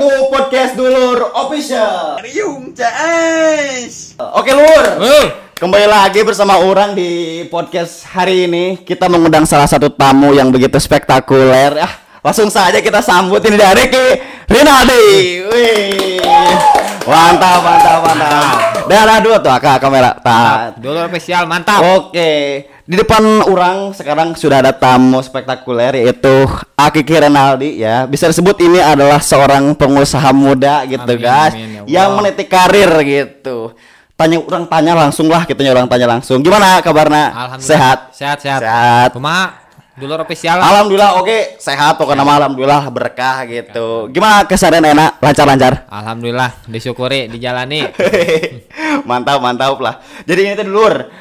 to podcast Dulur Official. Yung Caes. Oke Lur, kembali lagi bersama orang di podcast hari ini. Kita mengundang salah satu tamu yang begitu spektakuler. Langsung saja kita sambut ini dari Rinaldi. Wih, mantap. Dan ada dua tuh kamera. Dulur Official, mantap. Oke, di depan orang sekarang sudah ada tamu spektakuler yaitu Akiki Rinaldi ya. Bisa disebut ini adalah seorang pengusaha muda gitu guys, ya yang meniti karir gitu. Tanya langsung lah, orang tanya langsung. Gimana kabarnya? Sehat. Cuma Dulur Official. Alhamdulillah oke, sehat pokoknya nama alhamdulillah berkah gitu. Gimana keseharian enak? Lancar? Alhamdulillah, disyukuri, dijalani. mantap lah. Jadi ini tuh Dulur,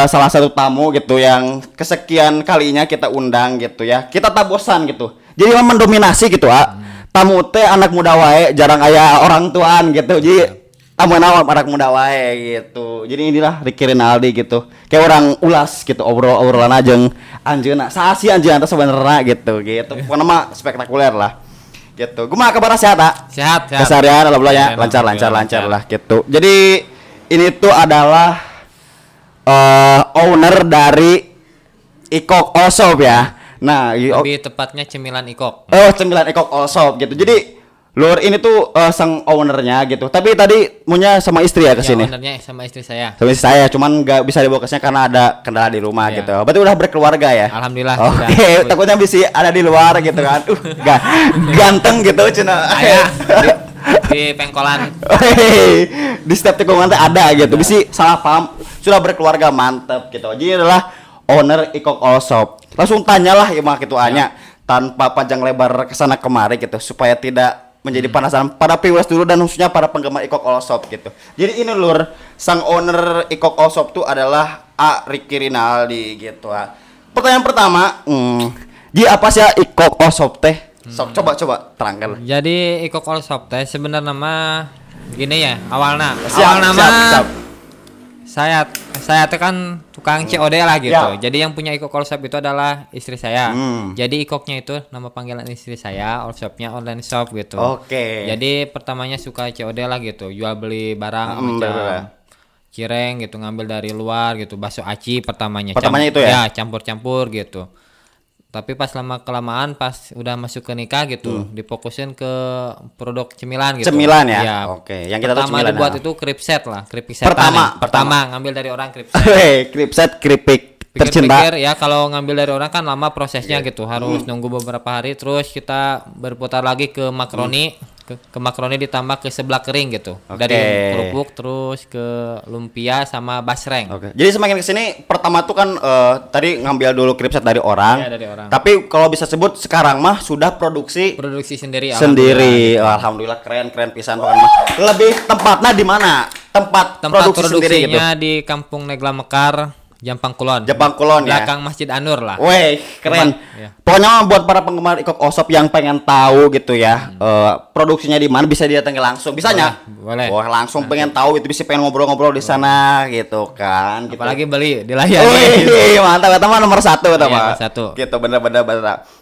salah satu tamu gitu yang kesekian kalinya kita undang gitu ya. Kita tak bosan gitu. Jadi memang mendominasi gitu tamu teh anak muda wae, jarang aya orang tuaan gitu. Jadi tamu anak muda wae gitu. Jadi inilah Ricky Rinaldi gitu. Kayak orang ulas gitu, obrolan ajeng anjeunna. Saha sih anjeunna teh sebenarnya gitu. Pokoknya mah spektakuler lah. Gitu. Gimana kabar sehat, Sehat. Keseharian alhamdulillah lancar lah gitu. Jadi ini tuh adalah owner dari Ikok All Shop ya. Nah, lebih tepatnya Cemilan Ikok. Cemilan Ikok All Shop gitu. Jadi Lur ini tuh sang ownernya gitu. Tapi tadi maunya sama istri ya kesini. Ya, ownernya sama istri saya. Sama istri saya, cuman nggak bisa dibawa kesini karena ada kendala di rumah gitu. Berarti udah berkeluarga ya? Alhamdulillah. Oke, takutnya bisa ada di luar gitu kan. Ganteng gitu cina. Di pengkolan. Di setiap tikungan tuh ada gitu. Bisa salah paham. Sudah berkeluarga mantep gitu. Jadi adalah owner Ikok All Shop. Langsung tanyalah ya mah gitu Anya tanpa panjang lebar kesana kemari gitu supaya tidak menjadi penasaran para viewers dulu dan khususnya para penggemar Ikok All Shop gitu. Jadi ini Lur, sang owner Ikok All Shop tuh adalah Ricky Rinaldi gitu. Pertanyaan pertama, dia apa sih Ikok All Shop teh? Coba terangkan. Jadi Ikok All Shop teh sebenarnya nama gini ya, awalnya Siap. Saya tuh kan tukang COD lah gitu. Ya. Jadi yang punya Ikok All Shop itu adalah istri saya. Jadi Ikoknya itu nama panggilan istri saya, All Shopnya online shop gitu. Oke. Jadi pertamanya suka COD lah gitu, jual beli barang macam cireng gitu, ngambil dari luar gitu, bakso aci pertamanya itu ya? Ya, campur-campur gitu. Tapi pas lama-kelamaan pas udah masuk ke nikah gitu, difokusin ke produk cemilan gitu. Cemilan ya? Oke. Yang kita tahu cemilan. Pertama dibuat itu keripik lah, keripik setan. Pertama ngambil dari orang keripik. Keripik tercinta. Pikir ya kalau ngambil dari orang kan lama prosesnya gitu, harus nunggu beberapa hari. Terus kita berputar lagi ke makaroni, ke makaroni ditambah ke seblak kering gitu. Dari kerupuk terus ke lumpia sama basreng. Jadi semakin kesini pertama tuh kan tadi ngambil dulu keripik dari orang. Ya, dari orang. Tapi kalau bisa sebut sekarang mah sudah produksi sendiri. Alhamdulillah keren pisan pokoknya mah. Lebih tempatnya di mana? Tempat produksi sendiri gitu. Di Kampung Negla Mekar, Jampang Kulon ya. Belakang Masjid Anur lah. Weh, keren. Pokoknya buat para penggemar Ikok All Shop yang pengen tahu gitu ya, produksinya di mana bisa didatangi langsung. Bisanya? Boleh. Wah, langsung pengen tahu itu bisa pengen ngobrol-ngobrol di sana gitu kan. Gitu. Apalagi beli dilayani. Wih, mantap eta mah nomor 1 eta mah. Gitu bener.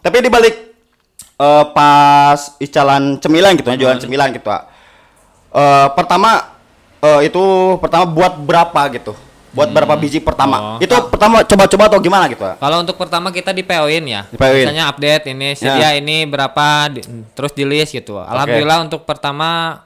Tapi di balik pas icalan cemilan gitu ya, jualan cemilan gitu. Pertama buat berapa gitu? Buat berapa biji pertama? Itu pertama coba-coba atau gimana gitu? Kalau untuk pertama kita di-PO-in ya. Misalnya update ini sedia ini berapa terus di list gitu. Alhamdulillah untuk pertama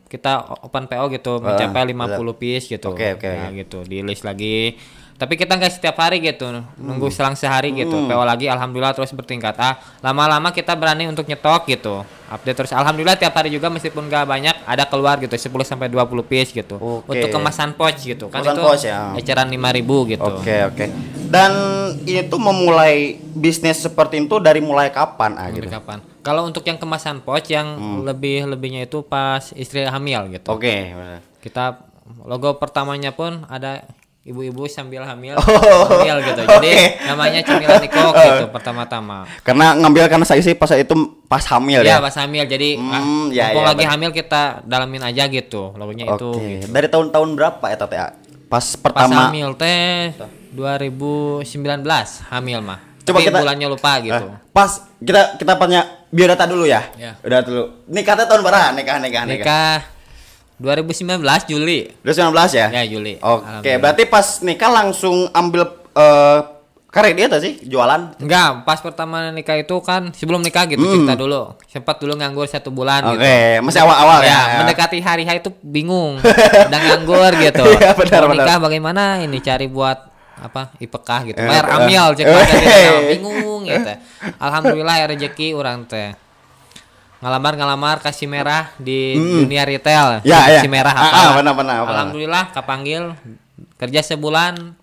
kita open PO gitu mencapai 50 piece gitu. Nah, gitu di list lagi. Tapi kita nggak setiap hari gitu, nunggu selang sehari gitu, PO lagi, alhamdulillah terus bertingkat. Lama-lama kita berani untuk nyetok gitu, update terus. Alhamdulillah tiap hari juga meskipun nggak banyak, ada keluar gitu, 10-20 piece gitu. Untuk kemasan pouch gitu, kan itu eceran 5.000 gitu. Oke. Dan ini tuh memulai bisnis seperti itu dari mulai kapan? Gitu? Kapan? Kalau untuk yang kemasan pouch yang lebihnya itu pas istri hamil gitu. Kita logo pertamanya pun ada ibu-ibu sambil hamil gitu. Jadi namanya Cemilan Ikok gitu pertama-tama. Karena ngambil karena saya sih pas itu pas hamil ya. Iya, pas hamil. Jadi lagi hamil kita dalamin aja gitu. Logonya itu gitu. Dari tahun-tahun berapa eta teh? Pas pertama hamil teh 2019 hamil mah. Coba tapi bulannya lupa gitu. Pas kita biodata dulu ya. Ya. Udah dulu. Nikahnya tahun berapa? Nikah 2019 Juli. 2019 ya? Ya, Juli. Oke, berarti pas nikah langsung ambil karir dia tuh sih jualan? Enggak, pas pertama nikah itu kan sebelum nikah gitu cerita dulu. Sempat dulu nganggur 1 bulan gitu. Oke, masih awal-awal ya. Mendekati hari H itu bingung. Udah nganggur gitu. Iya, benar. Nikah bagaimana ini cari buat apa? IPK gitu. Bayar amil cek bingung gitu. Alhamdulillah rezeki orang teh. Ngelamar kasih merah di dunia retail. Kasih merah apa? Benar. Alhamdulillah kepanggil kerja sebulan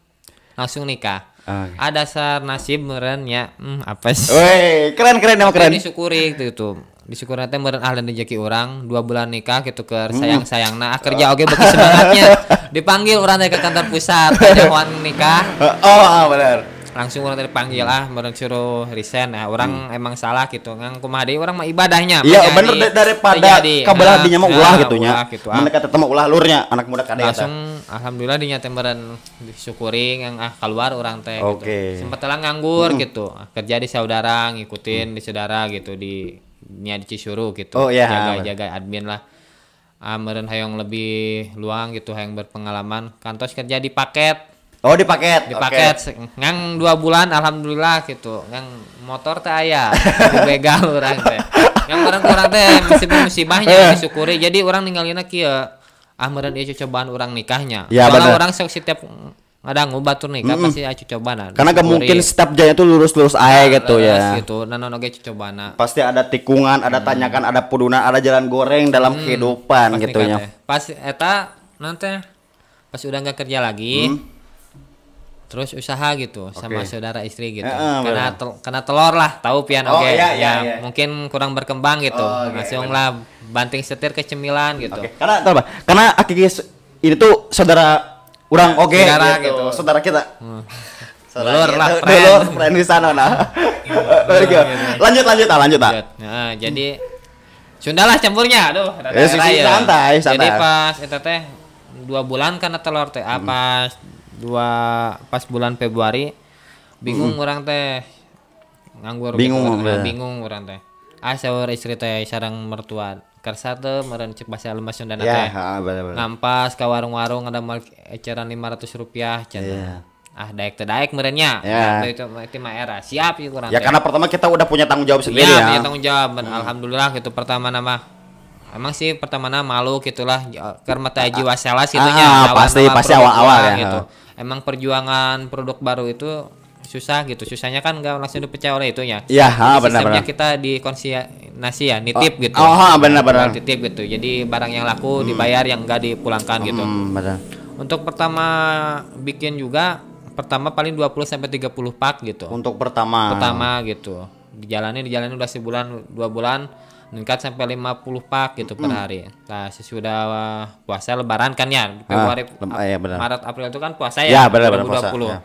langsung nikah. Ada dasar nasib meureun nya apa sih? Woi, keren emang keren. Disyukuri gitu. Disyukuri teh meureun ahli rezeki orang 2 bulan nikah gitu ke sayang-sayangna kerja oge beuki semangatnya. Dipanggil orang teh ke kantor pusat nyahoan nikah. Benar. Langsung orang teh dipanggil meureun suruh resign orang emang salah gitu. Ngang kumaha deui urang mah ibadahnya. Iya bener daripada kabelah dinya mah ulah gitu nya. Mendekat tetep ulah lurnya anak muda kada langsung alhamdulillah dinya teh meureun disyukuri ngang keluar orang teh gitu. Sempat telah nganggur gitu. Kerja di saudara ngikutin di saudara gitu di Cisuru gitu. Jaga admin lah. Meureun hayang lebih luang gitu hayang berpengalaman. Kantos kerja di paket. Di paket. Ngang 2 bulan alhamdulillah gitu. Ngang motor teh aya. Begal urang teh. Ngang orang teh musibahnya disyukuri. Jadi orang ninggalina kieu. Meureun ieu cobaan urang nikahnya. Soalnya orang sok setiap ngadangu batur nikah pasti aya cobaan. Karena gak mungkin setiap jaya itu lurus aja gitu ya. Gitu. Nanon oge cobaan. Pasti ada tikungan, ada tanyakan, ada pudunan, ada jalan goreng dalam kehidupan gitu ya. Pas eta nanti pas udah enggak kerja lagi. Terus usaha gitu sama saudara istri gitu. Kena telur lah, tahu pian ya. Mungkin kurang berkembang gitu. Langsung lah banting setir ke cemilan gitu. Karena Akiki ini tuh saudara orang gitu. Saudara kita. Dulur lah, friend di sana nah. Lanjut. Nah, jadi Sundalah campurnya. Aduh, santai. Jadi pas eta teh 2 bulan karena telur teh pas bulan Februari bingung orang teh nganggur bingung orang teh saur istri teh sareng mertua kersa teh meureun cek basa lembah Sundana teh ngampas ka warung-warung ada mal eceran Rp500 cenah daek teh daek meureunnya itu mah era siap ieu urang ya karena pertama kita udah punya tanggung jawab sendiri ya punya tanggung jawab alhamdulillah gitu pertama nama emang sih pertama malu gitulah karena mata jiwa sales gitunya pasti awal-awal ya gitu. Emang perjuangan produk baru itu susah gitu. Susahnya kan enggak langsung dipercaya oleh itunya. Iya, benar. Sistemnya kita dikonsignasi ya, nitip gitu. Benar. Nitip gitu. Jadi barang yang laku dibayar yang enggak dipulangkan gitu. Benar. Untuk pertama bikin juga paling 20 sampai 30 pak gitu. Untuk pertama gitu. Dijalani udah sebulan 2 bulan. Meningkat sampai 50 pak gitu per hari. Nah, sesudah puasa lebaran kan ya, Februari, Maret, April itu kan puasa ya. Ya, benar 2020. Ya.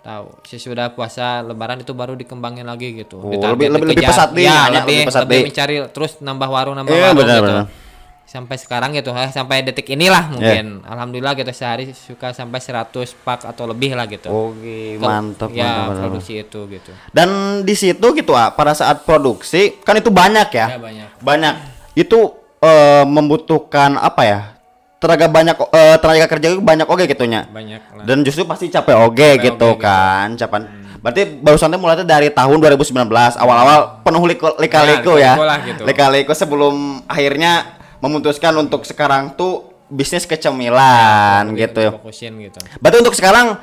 Tahu, sesudah puasa lebaran itu baru dikembangin lagi gitu. Lebih pesat nih, lebih mencari terus nambah warung gitu. Sampai sekarang gitu, sampai detik inilah mungkin. Alhamdulillah gitu sehari suka sampai 100 pak atau lebih lah gitu. Mantap. Produksi itu gitu. Dan di situ gitu pada saat produksi kan itu banyak ya. Banyak. Itu membutuhkan apa ya? Tenaga kerja banyak gitunya. Banyak lah. Dan justru pasti capek gitu kan. Berarti barusan mulai dari tahun 2019 awal-awal penuh lika-liku ya. Lika-liku sebelum akhirnya memutuskan untuk sekarang tuh bisnis kecemilan gitu. Fokusin gitu. Berarti untuk sekarang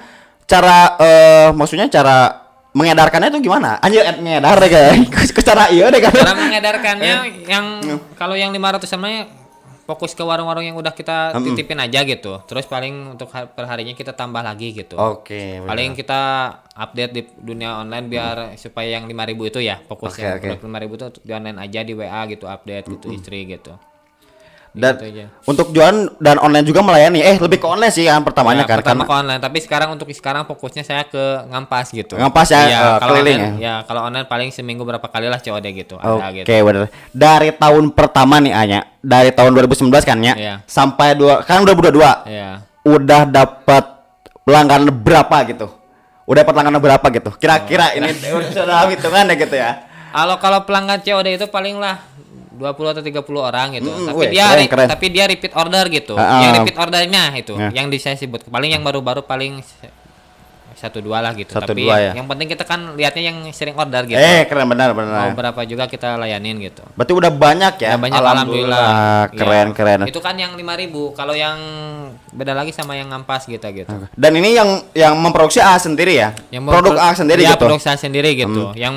maksudnya cara mengedarkannya itu gimana? Anjir ngedar deh guys. Cara iya deh kan. Cara mengedarkannya yang kalau yang 500 namanya fokus ke warung-warung yang udah kita titipin aja gitu. Terus paling untuk perharinya kita tambah lagi gitu. Paling kita update di dunia online biar supaya yang 5.000 itu ya fokusnya. 5.000 itu di online aja di WA gitu update gitu istri gitu. Dan gitu untuk jualan dan online juga melayani lebih ke online sih kan pertamanya kan pertama ke online tapi sekarang fokusnya saya ke ngampas gitu keliling kalau online paling seminggu berapa kali lah COD gitu bener dari tahun pertama nih dari tahun 2019 kan sampai 2022 udah dapat pelanggan berapa gitu kira-kira ini udah dalam hitungan ya gitu ya Kalau pelanggan COD itu paling lah 20 atau 30 orang gitu. Keren. Tapi dia repeat order gitu. Yang repeat ordernya itu yang saya sebut. Paling yang baru-baru paling 1-2 lah gitu. Tapi yang penting kita kan lihatnya yang sering order gitu. Keren benar. Mau berapa juga kita layanin gitu. Berarti udah banyak ya? Banyak, alhamdulillah. Keren. Itu kan yang 5.000. Kalau yang beda lagi sama yang ngampas gitu. Dan ini yang memproduksi A sendiri ya? Produk A sendiri gitu? Produk A sendiri gitu. Yang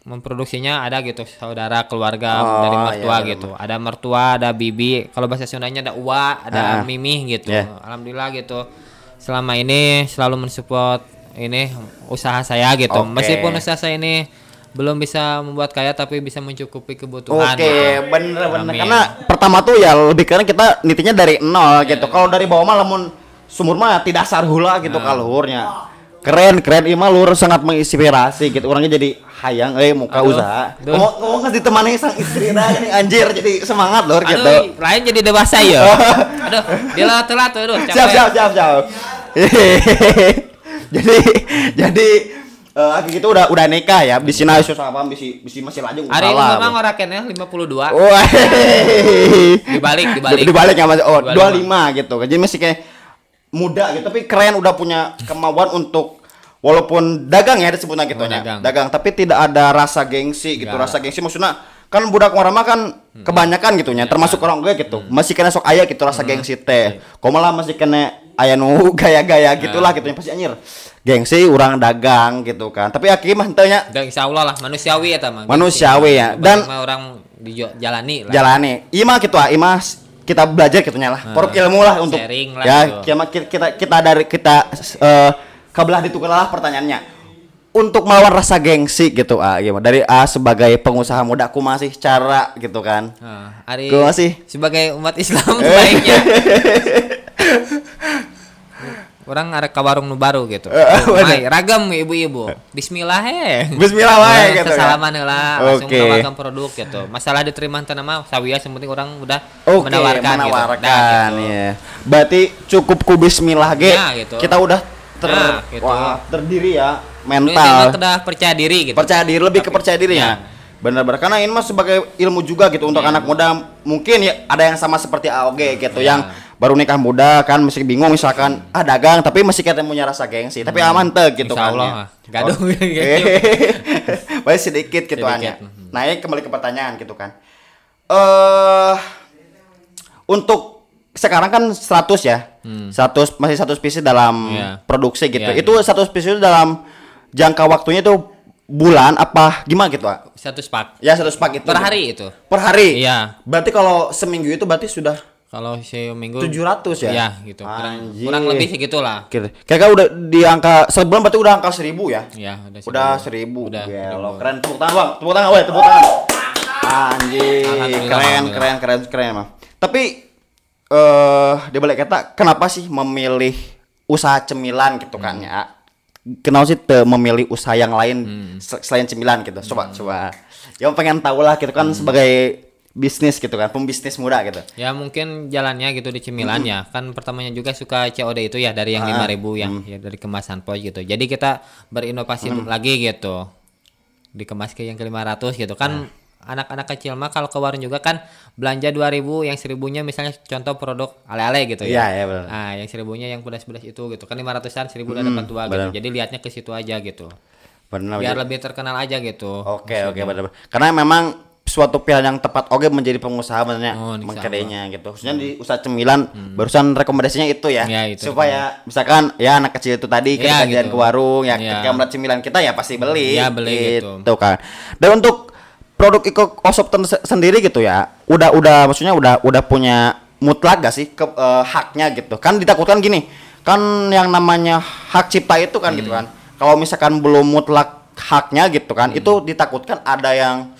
memproduksinya ada gitu saudara keluarga dari mertua gitu. Ada mertua, ada bibi. Kalau bahasa Sundanya ada uwa, ada mimih gitu. Alhamdulillah gitu. Selama ini selalu mensupport ini usaha saya gitu. Meskipun usaha saya ini belum bisa membuat kaya tapi bisa mencukupi kebutuhan. Gitu. Bener. Karena pertama tuh ya lebih karena kita nitinya dari nol gitu. Kalau dari bawah mah lamun sumur mah tidak sarhula gitu kaluhurnya. Keren Ima lur sangat menginspirasi gitu. Orangnya jadi hayang muka usaha. Ngomong ditemani sang istri ini anjir jadi semangat lur gitu. Lain jadi dewasa ya. Aduh, dia telat tuh capek. Siap. jadi gitu udah nikah ya. Di sini susah apa bisi masih laju. Hari ini memang orang kene 52. Dibalik enggak Mas. 25 gitu. Jadi masih kayak muda gitu tapi keren udah punya kemauan untuk walaupun dagang ya disebutnya gitu dagang tapi tidak ada rasa gengsi gitu. Rasa gengsi maksudnya kan budak warama kan kebanyakan gitu nya termasuk orang gue gitu masih kena sok aya gitu rasa gengsi teh malah masih kena aya nu gaya-gaya gitulah gitu pasti anjir gengsi orang dagang gitu kan tapi akhirnya mah henteu nya insyaallah lah manusiawi eta mah manusiawi ya dan orang dijalani mah gitu kita belajar gitu nya lah porok ilmu lah untuk lah ya kita dari kita kabelah ditukar lah pertanyaannya untuk melawan rasa gengsi gitu gimana dari sebagai pengusaha muda aku masih cara gitu kan aku masih sebagai umat Islam baiknya orang ada ke warung nu baru gitu ragam ibu-ibu bismillah wae gitu salaman heula langsung menawarkan produk gitu masalah diterima teh mah sawiya yang penting orang udah menawarkan gitu. Ya. Berarti cukup ku bismillah gitu. Kita udah gitu. Terdiri ya mental udah percaya diri gitu lebih ke percaya diri ya benar-benar karena ini mah sebagai ilmu juga gitu untuk anak muda mungkin ya ada yang sama seperti AOG gitu yang baru nikah muda kan masih bingung misalkan dagang tapi masih kita punya rasa gengsi tapi aman gitu kan gaduh baik sedikit gitu hanya naik kembali ke pertanyaan gitu kan untuk sekarang kan 100 ya 100 masih 100 pieces dalam produksi gitu itu 100 pieces dalam jangka waktunya itu bulan apa gimana gitu Pak? 100 pak ya 100 pak itu per hari itu per hari iya berarti kalau seminggu itu berarti sudah kalau seminggu 700 ya iya gitu kurang lebih segitulah kira-kira udah di angka sebulan berarti udah angka 1000 ya iya udah 1000 gelo keren tepuk tangan anjing keren mah tapi di balik kata kenapa sih memilih usaha cemilan gitu kan ya kenapa sih memilih usaha yang lain selain cemilan gitu coba yang pengen tahu lah gitu kan sebagai bisnis gitu kan pembisnis muda gitu ya mungkin jalannya gitu di cemilan ya kan pertamanya juga suka COD itu ya dari yang 5.000 ya dari kemasan pos gitu jadi kita berinovasi lagi gitu dikemas ke yang ke 500 gitu kan anak-anak kecil mah kalau ke warung juga kan belanja 2.000 yang 1.000-nya misalnya contoh produk ale-ale gitu ya. Iya benar. Nah, yang 1.000-nya yang pedas-pedas itu gitu. Kan 500-an 1.000 udah dapat 2 gitu. Jadi lihatnya ke situ aja gitu. Benar. Biar lebih terkenal aja gitu. Oke, benar. Karena memang suatu pilihan yang tepat menjadi pengusaha sebenarnya mengkedenya gitu. Khususnya di usaha cemilan barusan rekomendasinya itu ya. Itu, supaya misalkan ya anak kecil itu tadi kita jalan ke warung ya ketika melihat cemilan kita ya pasti beli. Iya, beli gitu kan. Dan untuk produk Iko Osop sendiri gitu ya udah maksudnya udah punya mutlak gak sih haknya gitu kan ditakutkan gini kan yang namanya hak cipta itu kan gitu kan kalau misalkan belum mutlak haknya gitu kan itu ditakutkan ada yang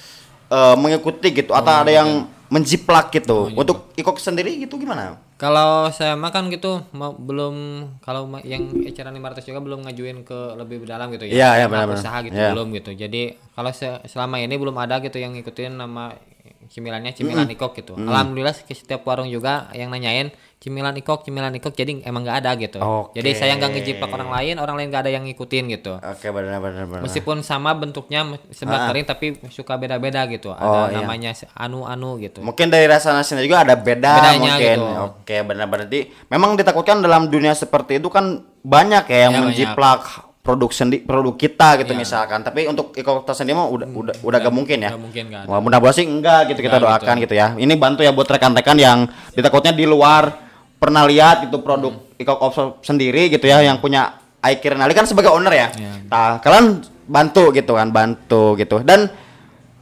mengikuti gitu atau ada yang menjiplak gitu. Untuk Iko sendiri gitu gimana? Kalau saya makan gitu belum kalau yang eceran 500 juga belum ngajuin ke lebih dalam gitu ya. Iya benar. Usaha gitu belum gitu. Jadi kalau selama ini belum ada gitu yang ngikutin nama cemilan Iko gitu. Alhamdulillah setiap warung juga yang nanyain cemilan ikok jadi emang nggak ada gitu. Jadi saya nggak ngejiplak orang lain nggak ada yang ngikutin gitu. Oke, benar. Meskipun sama bentuknya seblak kering tapi suka beda-beda gitu. Ada namanya anu gitu. Mungkin dari rasa nasinya juga ada bedanya mungkin. Gitu. Oke, benar berarti memang ditakutkan dalam dunia seperti itu kan banyak ya yang menjiplak produk kita gitu misalkan, tapi untuk ikok sendiri mah udah gak mungkin ya. Mudah-mudahan sih enggak gitu, kita doakan gitu ya. Ini bantu ya buat rekan-rekan yang ditakutnya di luar pernah lihat itu produk ikok sendiri gitu ya, yang punya Aikir Nali kan sebagai owner ya. Nah, kalian bantu gitu. Dan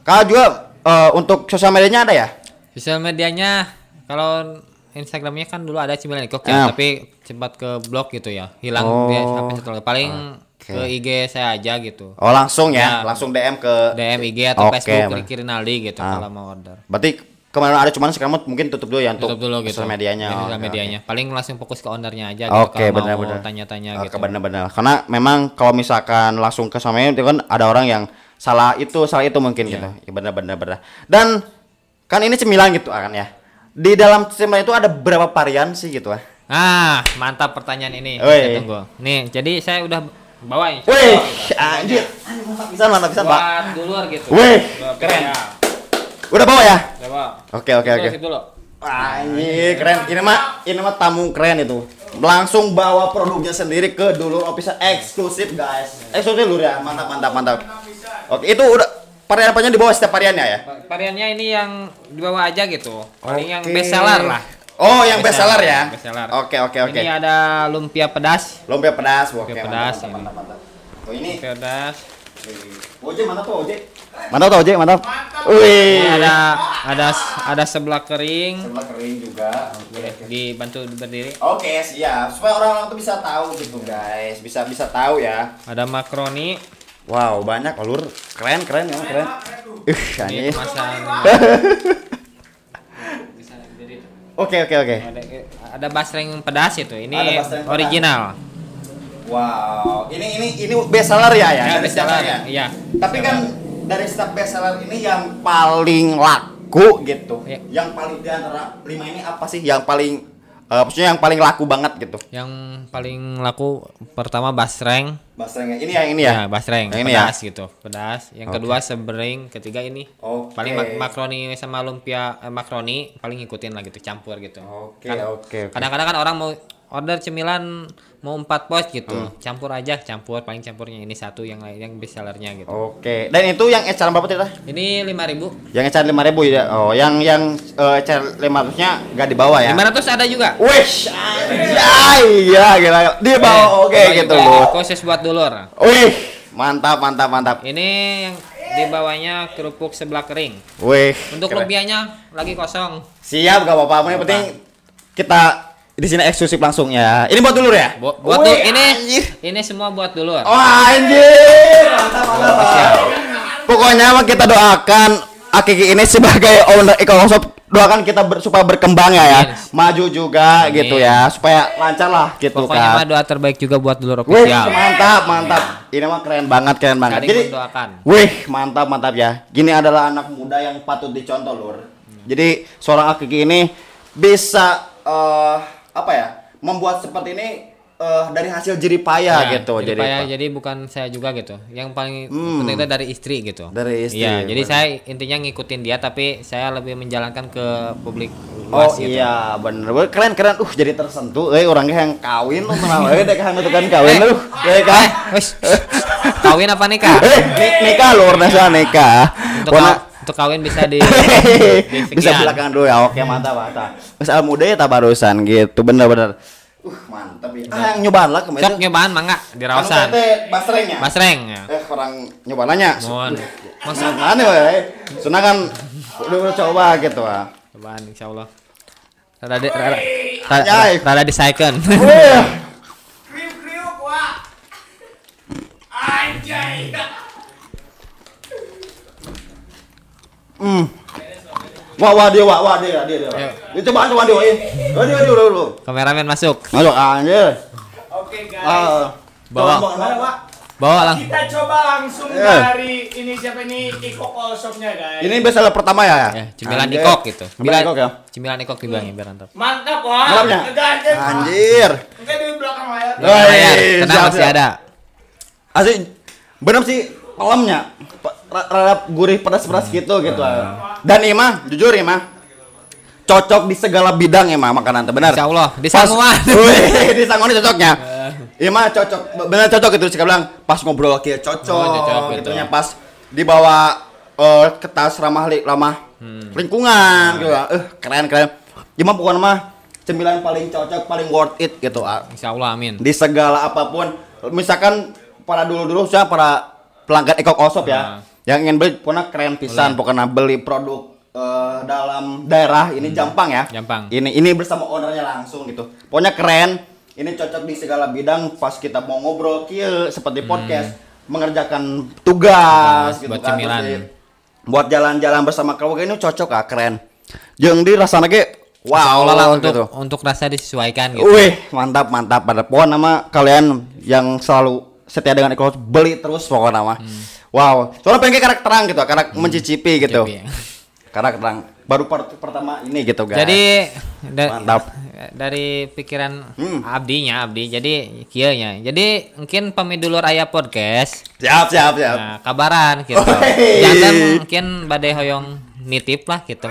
kalian juga untuk sosial medianya ada ya? Sosial medianya kalau Instagramnya kan dulu ada cemilan ikok ya, tapi cepat ke blog gitu ya, hilang dia sampai setelah paling ke IG saya aja gitu. Langsung ya, langsung DM ke IG atau Facebook Aikir Nali gitu kalau mau order. Berarti kemarin ada cuman sekarang mungkin tutup dulu ya untuk gitu. Sosial medianya. Paling langsung fokus ke ownernya aja gitu. Benar. Mau tanya-tanya gitu. Benar. Karena memang kalau misalkan langsung ke sama itu kan ada orang yang salah itu mungkin gitu. Ya, benar. Dan kan ini cemilan gitu kan ya. Di dalam cemilan itu ada berapa varian sih gitu? Mantap pertanyaan ini. Saya tunggu. Nih, jadi saya udah bawa ini. Wih, anjir. Mantap pisan, Pak. Buat dulur gitu. Wih, keren. Udah bawa ya? Udah bawa. Oke. Dulu. Anjir, keren. Ini mah tamu keren itu. Langsung bawa produknya sendiri ke Dulur Official eksklusif, guys. Eksklusif Lur ya. Mantap. Oke, itu udah varian apanya di bawah setiap variannya ya? Variannya ini yang di bawah aja gitu. Paling yang best seller lah. Yang best seller ya? Best seller. Oke. Ini ada lumpia pedas. Lumpia pedas. Mantap. Ini pedas. Oje, mantap tuh Oje. Mantap. Wih. Ini ada seblak kering. Seblak kering juga. Dibantu berdiri. Oke, siap. Supaya orang-orang tuh bisa tahu gitu, guys. Bisa tahu ya. Ada makaroni. Wow, banyak Lur. Keren. Ini kemasan. Oke. Ada basreng pedas itu. Ini original. Wow, ini best seller ya? Best seller ya. Iya. Tapi kan dari setiap best seller ini yang paling laku gitu. Ya. Yang paling di antara 5 ini apa sih yang paling maksudnya yang paling laku banget gitu? Yang paling laku pertama basreng. Basreng ini ya? Basreng. Yang pedas ini gitu. Pedas. Yang kedua sebreng, ketiga ini. Paling makaroni sama lumpia makaroni paling ngikutin lah gitu, campur gitu. Oke. Kadang-kadang kan orang mau order cemilan mau 4 pos gitu, paling campurnya ini satu yang lain yang best sellernya gitu. Oke. Dan itu yang ecaran berapa tadi? Ini 5.000. Yang ecaran 5.000 ya. Yang ecaran 500-nya enggak dibawa ya? 500 ada juga. Wih, gila. Di bawah gitu loh. Khusus buat dulur. Wih, mantap. Ini yang di bawahnya kerupuk seblak kering. Wih. Untuk lumpianya lagi kosong. Siap, gak apa-apa. Yang penting kita di sini eksklusif langsung ya. Ini buat dulur ya? Buat ini semua buat dulur. Anjir. Mantap. Pokoknya mah kita doakan Akiki ini sebagai owner Ikok Shop, doakan kita supaya berkembang ya. Maju juga gitu ya, supaya lancar lah gitu. Pokoknya mah doa terbaik juga buat dulur official. Mantap. Ini mah keren banget. Jadi mantap ya. Gini adalah anak muda yang patut dicontoh, Lur. Jadi seorang Akiki ini bisa membuat seperti ini dari hasil jerih payah gitu. Jadi bukan saya juga gitu. Yang paling penting itu dari istri gitu. Dari istri. Iya, jadi saya intinya ngikutin dia tapi saya lebih menjalankan ke publik luas gitu. Iya, bener. Keren. Jadi tersentuh orangnya yang kawin lu kenal dek kan kawin lu. Kawin apa nikah? Nikah Lur, nikah. Untuk kawin bisa di bisa belakangan dulu ya. Oke, mantap. Masal muda ya barusan gitu. Bener. Mantap ya. Yang nyobaan lah kemarin. Sok nyobaan mangga di Rawasan. Basrengnya. Basreng ya. Orang nyobaannya. Mohon. Maksudnya we. Sunah kan udah coba gitu ah. Cobaan insyaallah. Rada disaikeun. Kriuk wah. Anjay. Wah dia. Itu coba dia. Waduh. Kameramen masuk. Anjir. Oke guys. Bawa. Mana, Pak? Bawa lang. Kita coba langsung dari ini siapa ini Ikok All Shop-nya guys. Ini bestseller pertama ya. Cemilan Ikok gitu. Cemilan Ikok ya. Cemilan Ikok dibilangnya biar mantap. Mantap wah. Mantapnya. Anjir. Oke di belakang layar. Tenang masih ada. Asli bener sih kolamnya. Rada gurih pedas-pedas gitu. Dan ini mah jujur ya mah cocok di segala bidang ya mah makanan benar. Insyaallah di Sanguan. Di Sanguan cocoknya. Iya mah cocok, benar cocok gitu sih bilang pas ngobrol kayak cocok gitu nya pas dibawa ke tas ramah lingkungan gitu. Keren. Ya mah pokoknya mah cemilan paling cocok, paling worth it gitu. Insyaallah amin. Di segala apapun. Misalkan para dulu saya para pelanggan Ikok All Shop ya. Yang ingin beli pokoknya keren pisan, pokoknya beli produk dalam daerah ini Jampang ya. Jampang. Ini bersama ownernya langsung gitu. Pokoknya keren. Ini cocok di segala bidang pas kita mau ngobrol kieu seperti podcast, mengerjakan tugas gitu buat kan. cemilan. Buat jalan-jalan bersama keluarga ini cocok keren. Jeung di rasana ge wow lah gitu. untuk rasa disesuaikan gitu. Wih, mantap. Pada pokoknya nama kalian yang selalu setia dengan Ikok beli terus pokoknya nama. Wow, soalnya pengen karakter terang gitu, karakter mencicipi gitu. Karakter terang. Baru pertama ini gitu guys. Jadi mantap. Dari pikiran Abdi. Jadi kieu nya. Jadi mungkin pamidulur aya podcast. Siap. Nah, kabaran gitu. Jangan mungkin badai hoyong nitip lah gitu.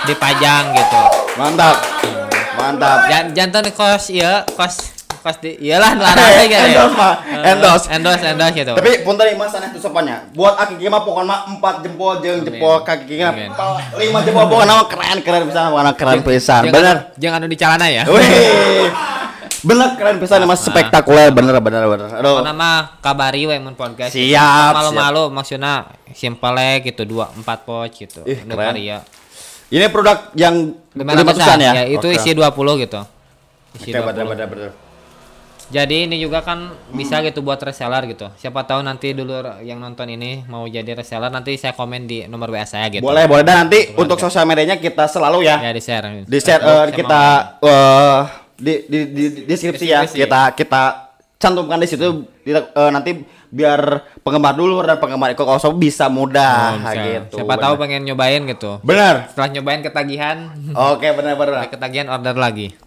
Dipajang gitu. Mantap. Jantan kos di iyalah larang gitu. Endorse gitu. Tapi punten ieu mah saneh tusupannya. Buat aki mah pokoknya mah 4 jempol jeung jempol kaki mah 5 jempol pokoknya mah keren pisan, warna keren pisan. Bener. Jeung anu di calana ya. Wih. Bener keren pisan mah spektakuler bener. Aduh. Nama kabari we mun podcast. Siap. Malu-malu maksudna simple gitu 2-4 pouch gitu. Keren. Karya. Ini produk yang 500-an ya? Itu isi 20 gitu. Isi Oke, 20. bener. Jadi ini juga kan bisa gitu buat reseller gitu. Siapa tahu nanti dulu yang nonton ini mau jadi reseller, nanti saya komen di nomor WA saya gitu. Boleh dan nanti untuk sosial medianya kita selalu ya. Ya di-share. Kita di deskripsi ya. Kita cantumkan di situ nanti biar penggemar dulu dan penggemar Ikok All Shop bisa mudah gitu. Siapa tahu pengen nyobain gitu. Bener. Setelah nyobain ketagihan. Oke, bener. Ketagihan order lagi.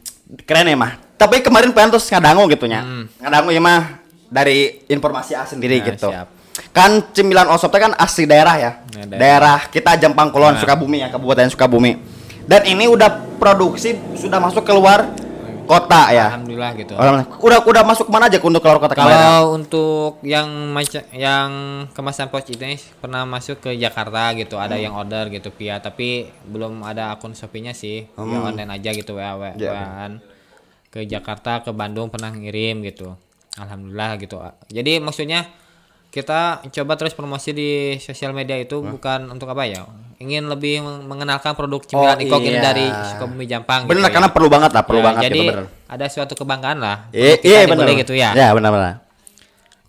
Keren ya mah. Tapi kemarin pengen terus ngadangu gitunya. Ngadangu ya mah dari informasi A sendiri gitu. Siap. Kan cemilan All Shop kan asli daerah ya. Daerah kita Jampang Kulon, Sukabumi ya, Kabupaten Sukabumi. Dan ini udah produksi sudah masuk keluar kota ya. Alhamdulillah gitu. Udah masuk kemana aja untuk keluar kota kemarin? Kalau untuk yang kemasan pouch ini pernah masuk ke Jakarta gitu, ada yang order gitu via, tapi belum ada akun Shopee-nya sih. Ya online aja gitu WA-an. Ke Jakarta, ke Bandung pernah ngirim gitu. Alhamdulillah gitu. Jadi maksudnya kita coba terus promosi di sosial media itu bukan untuk apa ya? Ingin lebih mengenalkan produk cemilan Ikok ini dari Sukabumi Jampang. Bener gitu karena perlu banget jadi gitu bener. Ada suatu kebanggaan lah. Iya bener gitu ya. Ya benar.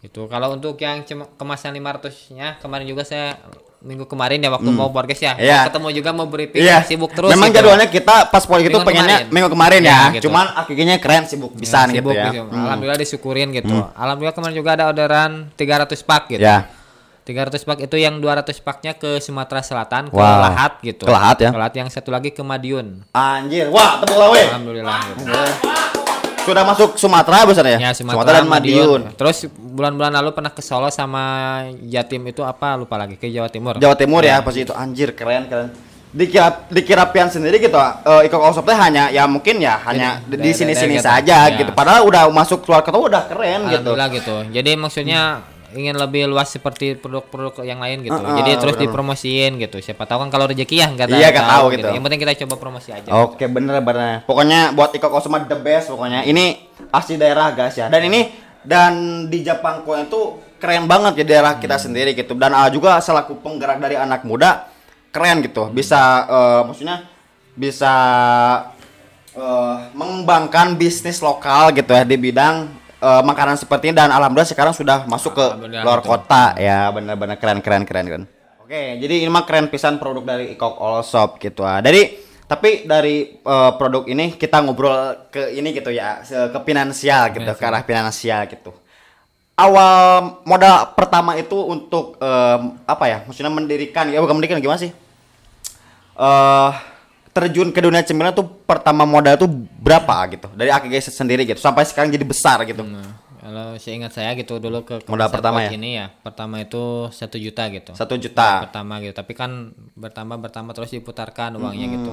Itu kalau untuk yang kemasan 500-nya kemarin juga saya minggu kemarin ya waktu mau podcast ya. Ketemu juga mau briefing sibuk terus. Memang gitu. jadwalnya kita pas podcast itu pengennya minggu kemarin ya. Gitu. Cuman akhirnya keren sibuk pisan gitu ya. Gitu. Alhamdulillah disyukurin gitu. Alhamdulillah kemarin juga ada orderan 300 pak gitu. Ya. 300 pak itu yang 200 paknya ke Sumatera Selatan ke Lahat gitu. Ke Lahat ya. Ke Lahat, yang satu lagi ke Madiun. Anjir. Wah, tepuk tangan. Alhamdulillah gitu. Sudah masuk Sumatera besar ya? Ya Sumatera dan Madiun. Terus bulan-bulan lalu pernah ke Solo sama Jatim itu apa lupa lagi, ke Jawa Timur. Jawa Timur ya pasti itu. Anjir keren. Dikira pian sendiri gitu. Ikok All Shop hanya ya mungkin ya hanya di sini-sini saja gitu. Padahal udah masuk keluar kota udah keren gitu. Alhamdulillah gitu. Jadi maksudnya ingin lebih luas seperti produk-produk yang lain gitu. Jadi terus dipromosiin gitu. Siapa tahu kan kalau rezeki ya enggak tahu gitu. Yang penting kita coba promosi aja. Oke, gitu. Bener. Pokoknya buat Ikok All Shop the best pokoknya. Ini asli daerah guys ya. Dan di Jampang Kulon itu keren banget ya daerah kita sendiri gitu. Dan juga selaku penggerak dari anak muda keren gitu. Bisa maksudnya bisa mengembangkan bisnis lokal gitu ya di bidang makanan seperti ini, dan alhamdulillah sekarang sudah masuk ke luar kota ya. Bener-bener keren. Oke, jadi ini mah keren pisan produk dari Ikok All Shop gitu. Tapi dari produk ini kita ngobrol ke ini gitu ya, ke finansial gitu, ke arah finansial gitu. awal modal pertama itu untuk apa ya? Maksudnya mendirikan, ya bukan mendirikan, gimana sih? Terjun ke dunia cemilan tuh pertama modal tuh berapa gitu? Dari AKG sendiri gitu sampai sekarang jadi besar gitu. Kalau seingat saya gitu dulu ke modal pertama ya? Ini ya, pertama itu 1 juta gitu. 1 juta. Pertama gitu, tapi kan bertambah terus diputarkan uangnya gitu.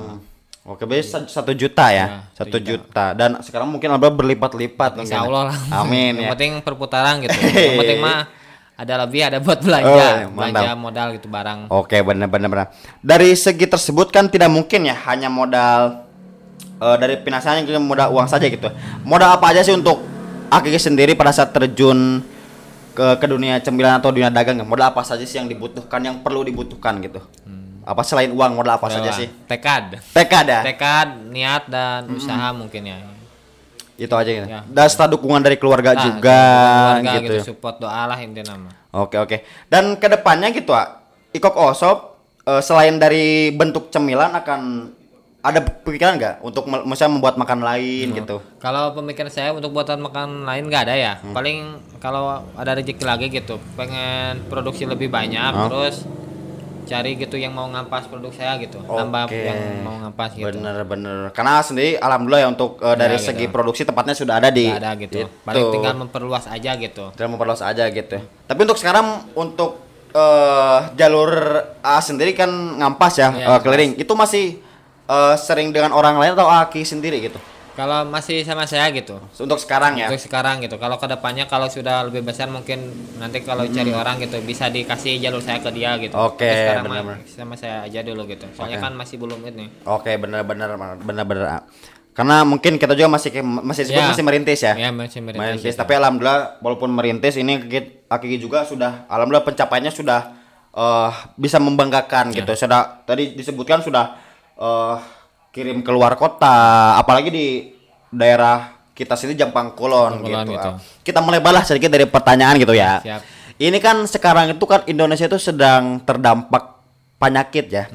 Oke, berarti 1 juta ya, 1 juta. Dan sekarang mungkin alhamdulillah berlipat-lipat. Insya Allah lah. Amin Yang ya. penting perputaran gitu. Yang penting mah ada lebih, ada buat belanja, belanja modal gitu barang. Oke, benar. Dari segi tersebut kan tidak mungkin ya hanya modal dari finansialnya modal uang saja gitu. Modal apa aja sih untuk AKG sendiri pada saat terjun ke dunia cemilan atau dunia dagang? Modal apa saja sih yang dibutuhkan, yang perlu dibutuhkan gitu? Apa selain uang, modal apa saja sih? Tekad ya. Tekad, niat dan usaha mungkin ya. Itu aja gitu. Ya. Dan serta dukungan dari keluarga juga keluarga gitu. Support, doa lah intinya nama. Oke. Dan kedepannya gitu Ikok Allshop selain dari bentuk cemilan akan ada pikiran nggak untuk misalnya membuat makan lain gitu? Kalau pemikiran saya untuk buatan makan lain nggak ada ya. Paling kalau ada rezeki lagi gitu, pengen produksi lebih banyak, terus cari gitu yang mau ngampas produk saya gitu, nambah yang mau ngampas gitu. Bener. Karena sendiri alhamdulillah ya untuk dari segi produksi tempatnya sudah ada di. Ada gitu. Paling tinggal memperluas aja gitu. Tapi untuk sekarang untuk jalur A sendiri kan ngampas ya, keliling. Itu masih sering dengan orang lain atau Aki sendiri gitu? Kalau masih sama saya gitu. Untuk sekarang ya. Untuk sekarang gitu. Kalau kedepannya kalau sudah lebih besar mungkin nanti kalau cari orang gitu bisa dikasih jalur saya ke dia gitu. Oke. Sekarang sama saya aja dulu gitu. Soalnya kan masih belum ini. Oke, benar. Karena mungkin kita juga masih merintis ya. Iya, masih merintis. Tapi alhamdulillah walaupun merintis ini Aki juga sudah alhamdulillah pencapaiannya sudah bisa membanggakan gitu. Sudah tadi disebutkan sudah kirim keluar kota, apalagi di daerah kita sini Jampang Kulon gitu. Kita mulai balas sedikit dari pertanyaan gitu ya. Siap. Ini kan sekarang itu kan Indonesia itu sedang terdampak penyakit ya,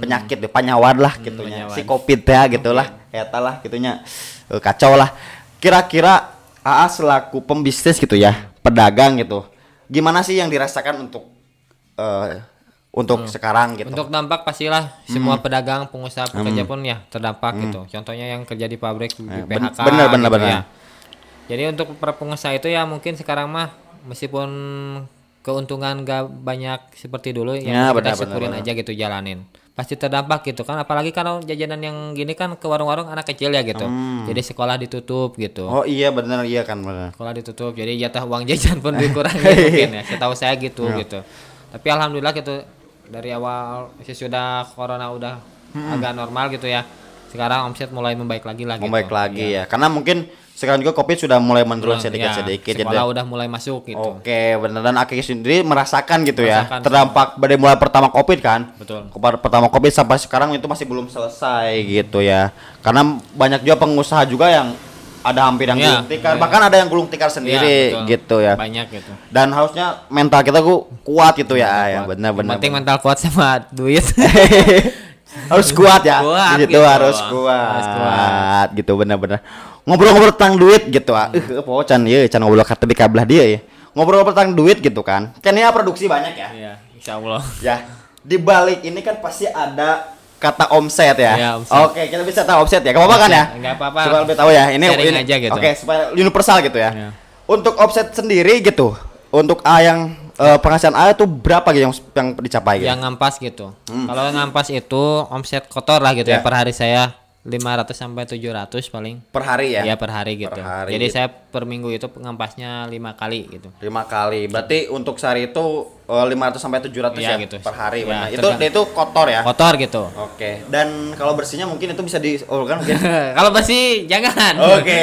penyawar lah gitunya. Si Covid ya gitulah, eta lah gitunya. Kacau lah. Kira-kira AA selaku pembisnis gitu ya, pedagang gitu. Gimana sih yang dirasakan untuk sekarang gitu? Untuk dampak pastilah semua pedagang, pengusaha, pekerja pun ya terdampak gitu. Contohnya yang kerja di pabrik di PHK. Benar. Ya. Jadi untuk para pengusaha itu ya mungkin sekarang mah meskipun keuntungan gak banyak seperti dulu yang kita syukurin aja gitu, jalanin. Pasti terdampak gitu kan, apalagi kalau jajanan yang gini kan ke warung-warung anak kecil ya gitu. Jadi sekolah ditutup gitu. Oh iya benar kan. Sekolah ditutup, jadi jatah uang jajan pun dikurangi mungkin ya. Setahu saya gitu gitu. Tapi alhamdulillah gitu dari awal sudah corona udah agak normal gitu ya. Sekarang omset mulai membaik lagi lah. Membaik lagi ya. Karena mungkin sekarang juga Covid sudah mulai menurun sedikit. Sekolah udah mulai masuk gitu. Oke, benar. Dan Aki sendiri merasakan gitu ya. Terdampak dari mulai pertama Covid kan. Betul. Pertama Covid sampai sekarang itu masih belum selesai gitu ya. Karena banyak juga pengusaha juga yang ada hampir yang gulung tikar, bahkan ada yang gulung tikar sendiri gitu ya. Banyak gitu. Dan harusnya mental kita kuat gitu ya. Benar. Penting mental kuat sama duit. Harus kuat ya. Harus kuat gitu, benar. Ngobrol-ngobrol tentang duit gitu can ngobrol kata di kabelah dia ya. Ngobrol tentang duit gitu kan. Kan ini produksi banyak ya. Iya, insyaallah. Ya. Di balik ini kan pasti ada kata omset ya. Ya, omset. Oke, kita bisa tahu omset ya. Gak apa-apa kan ya? Enggak apa-apa. Supaya lebih tahu ya. Ini aja gitu. Oke, supaya universal gitu ya. Untuk omset sendiri gitu. Untuk yang penghasilan A itu berapa gitu yang dicapai gitu? Yang ngampas gitu. Kalau ngampas itu omset kotor lah gitu ya per hari saya 500 sampai 700 paling. Per hari ya? Iya, per hari gitu. Jadi saya per minggu itu ngampasnya 5 kali gitu. 5 kali. Berarti untuk sehari itu 500 sampai 700 ya gitu. Per hari. Ya, itu kotor ya? Kotor gitu. Oke. Dan kalau bersihnya mungkin itu bisa diolahkan mungkin. Kalau bersih jangan. Oke.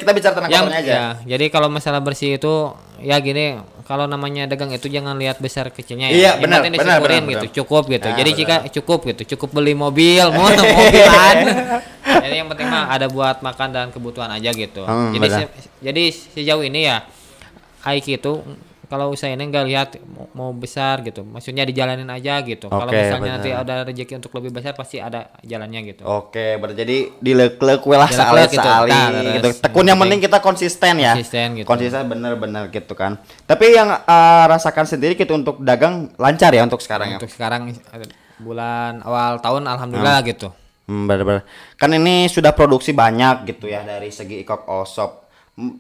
Kita bicara tentang kotornya aja. Ya, jadi kalau masalah bersih itu ya gini, kalau namanya dagang itu jangan lihat besar kecilnya ya. Iya, benar gitu, cukup gitu. Jadi jika cukup beli mobilan. Jadi yang penting mah ada buat makan dan kebutuhan aja gitu. Jadi sejauh ini ya Aiki itu kalau usaha ini nggak lihat mau besar gitu, maksudnya dijalanin aja gitu. Kalau misalnya nanti ada rezeki untuk lebih besar pasti ada jalannya gitu. Oke, berarti jadi dilek-lek lah sekali gitu. Tekun yang penting kita konsisten ya. Konsisten gitu. Konsisten bener-bener gitu kan. Tapi yang rasakan sendiri gitu untuk dagang lancar ya untuk sekarang Untuk sekarang bulan awal tahun alhamdulillah gitu. Bener-bener. Kan ini sudah produksi banyak gitu ya dari segi Ikok All Shop.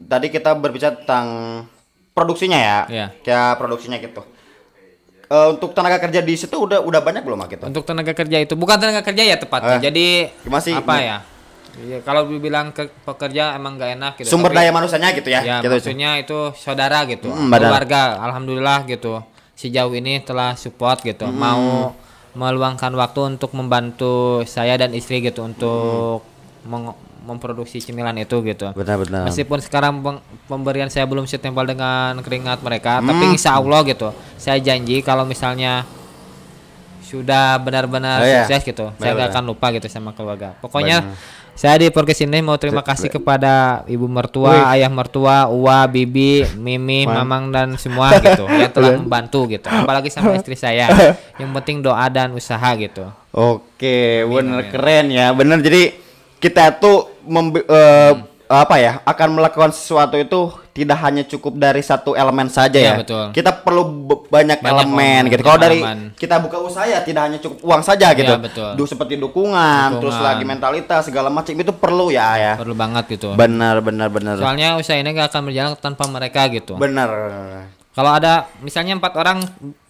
Tadi kita berbicara tentang produksinya ya. Iya. Kayak produksinya gitu. Untuk tenaga kerja di situ udah banyak belum gitu? Untuk tenaga kerja itu bukan tenaga kerja ya tepatnya. Jadi masih apa ya? Ya, kalau dibilang pekerja emang gak enak gitu. Sumber daya manusianya gitu ya. Ya gitu. maksudnya itu saudara gitu. Keluarga alhamdulillah gitu. Sejauh ini telah support gitu. Mau meluangkan waktu untuk membantu saya dan istri gitu untuk memproduksi cemilan itu gitu. Benar-benar. Meskipun sekarang pemberian saya belum setempel dengan keringat mereka, tapi insya Allah gitu, saya janji kalau misalnya sudah benar-benar sukses gitu, saya gak akan lupa gitu sama keluarga. Pokoknya saya di podcast ini mau terima kasih kepada ibu mertua, ayah mertua, Uwa, Bibi, Mimi, Mamang dan semua gitu yang telah membantu gitu. Apalagi sama istri saya. Yang penting doa dan usaha gitu. Oke, bener keren ya. Bener, jadi kita tuh akan melakukan sesuatu itu tidak hanya cukup dari satu elemen saja ya. Betul. Kita perlu banyak elemen gitu. Kalau dari kita buka usaha ya tidak hanya cukup uang saja gitu. Seperti dukungan, terus lagi mentalitas segala macam itu perlu ya. Perlu banget gitu. Benar. Soalnya usaha ini gak akan berjalan tanpa mereka gitu. Benar. Kalau ada misalnya 4 orang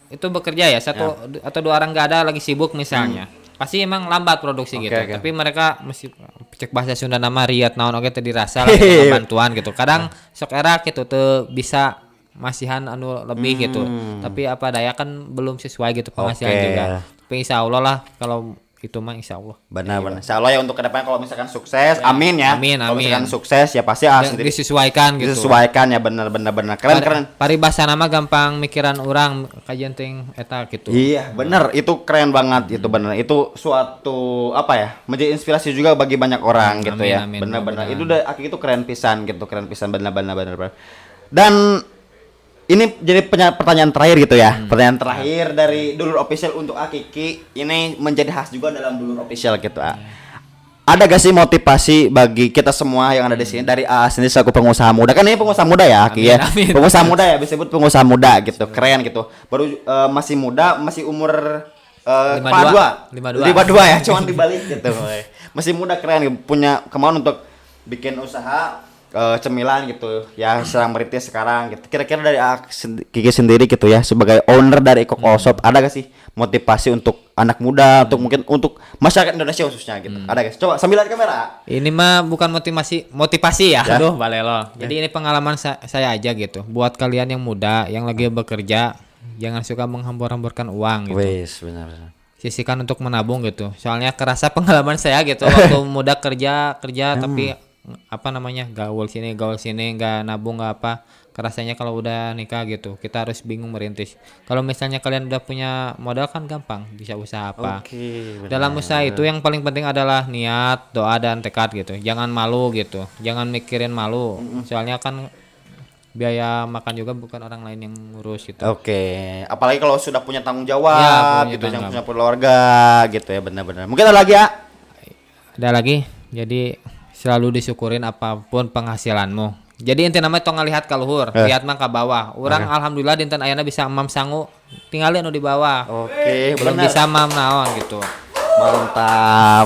itu bekerja ya, satu atau 2 orang gak ada lagi sibuk misalnya. Pasti emang lambat produksi gitu. Tapi mereka mesti cek bahasa Sunda nama riat naon oge teh dirasa lah bantuan gitu. Kadang sok era gitu tuh bisa masihan anu lebih gitu. Tapi apa daya kan belum sesuai gitu penghasilan juga. Tapi insya Allah lah kalau itu mah insya Allah. Benar. Insya Allah ya untuk kedepannya kalau misalkan sukses, amin ya. Amin. Kalau misalkan sukses ya pasti sendiri disesuaikan gitu. Disesuaikan ya benar. Keren. Paribasa nama gampang mikiran orang kajian ting eta gitu. Iya, benar. Itu keren banget itu benar. Itu suatu menjadi inspirasi juga bagi banyak orang gitu ya. Benar. Itu itu keren pisan gitu, benar. Dan ini jadi pertanyaan terakhir gitu ya. Pertanyaan terakhir dari Dulur Official untuk Akiki. Ini menjadi khas juga dalam Dulur Official gitu. Ada gak sih motivasi bagi kita semua yang ada di sini dari sendiri selaku pengusaha muda? Kan ini pengusaha muda ya, Aki ya. Pengusaha muda ya, disebut pengusaha muda gitu. Keren gitu. Baru masih muda, masih umur 52 ya, cuman dibalik gitu. Masih muda, keren, punya kemauan untuk bikin usaha cemilan gitu ya, sedang merintis sekarang gitu. Kira-kira dari Kiki sendiri gitu ya sebagai owner dari Ikok All Shop, ada gak sih motivasi untuk anak muda, untuk mungkin untuk masyarakat Indonesia khususnya gitu? Ada guys, coba sambil lihat kamera. Ini mah bukan motivasi ya. Aduh balelo. Jadi ini pengalaman saya aja gitu. Buat kalian yang muda yang lagi bekerja, jangan suka menghambur-hamburkan uang gitu. Wes, benar. Sisihkan untuk menabung gitu. Soalnya kerasa pengalaman saya gitu waktu muda kerja tapi gaul sini nggak nabung nggak apa, kerasanya kalau udah nikah gitu kita harus bingung merintis. Kalau misalnya kalian udah punya modal kan gampang bisa usaha apa. Dalam usaha itu yang paling penting adalah niat, doa dan tekad gitu. Jangan malu gitu, jangan mikirin malu. Soalnya kan biaya makan juga bukan orang lain yang ngurus gitu. Apalagi kalau sudah punya tanggung jawab gitu, yang punya keluarga gitu ya, benar-benar. Mungkin ada lagi ya? Ada lagi. Jadi selalu disyukurin apapun penghasilanmu. Jadi inti nama tong ngalihat ka luhur, lihat mah ka bawah. Urang alhamdulillah dinten ayana bisa mam sangu tinggalin anu di bawah. Belum bisa mam naon gitu. Mantap.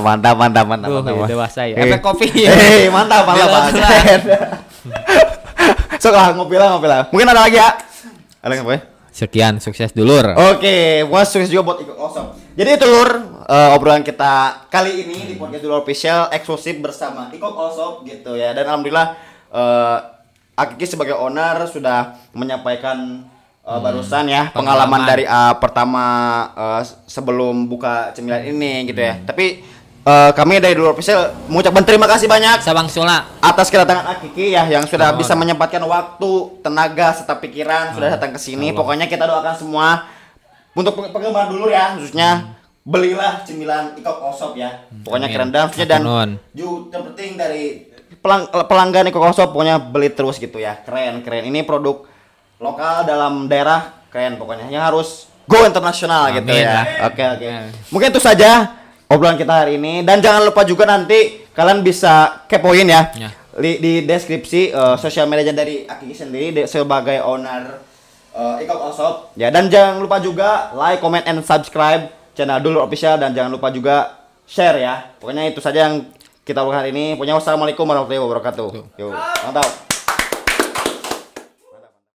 Dewasa ya. Efek kopi. Mantap. Sok lah ngopi lah. Mungkin ada lagi ya? Ada nggak boleh? Sekian, sukses dulur. Buat sukses juga buat Ikok All Shop. Jadi itu lur, obrolan kita kali ini di podcast Dulur Official eksklusif bersama Ikok All Shop gitu ya. Dan alhamdulillah Akiki sebagai owner sudah menyampaikan barusan ya pengalaman dari pertama sebelum buka cemilan ini gitu ya. Tapi kami dari Dulur Official mengucapkan terima kasih banyak Sabang Sula atas kedatangan Akiki ya, yang sudah bisa menyempatkan waktu, tenaga serta pikiran sudah datang ke sini. Pokoknya kita doakan semua untuk penggemar Dulur ya, khususnya belilah cemilan Ikok All Shop ya. Pokoknya keren dan juga penting dari pelanggan Ikok All Shop, pokoknya beli terus gitu ya. Keren. Ini produk lokal dalam daerah keren pokoknya. Yang harus go internasional gitu ya. Oke. Mungkin itu saja obrolan kita hari ini dan jangan lupa juga nanti kalian bisa kepoin ya. Di deskripsi sosial media dari Aki sendiri sebagai owner Ikok All Shop ya, dan jangan lupa juga like, comment, and subscribe channel Dulur Official dan jangan lupa juga share ya. Pokoknya itu saja yang kita lakukan hari ini. Pokoknya wassalamualaikum warahmatullahi wabarakatuh. Yuk, mantap.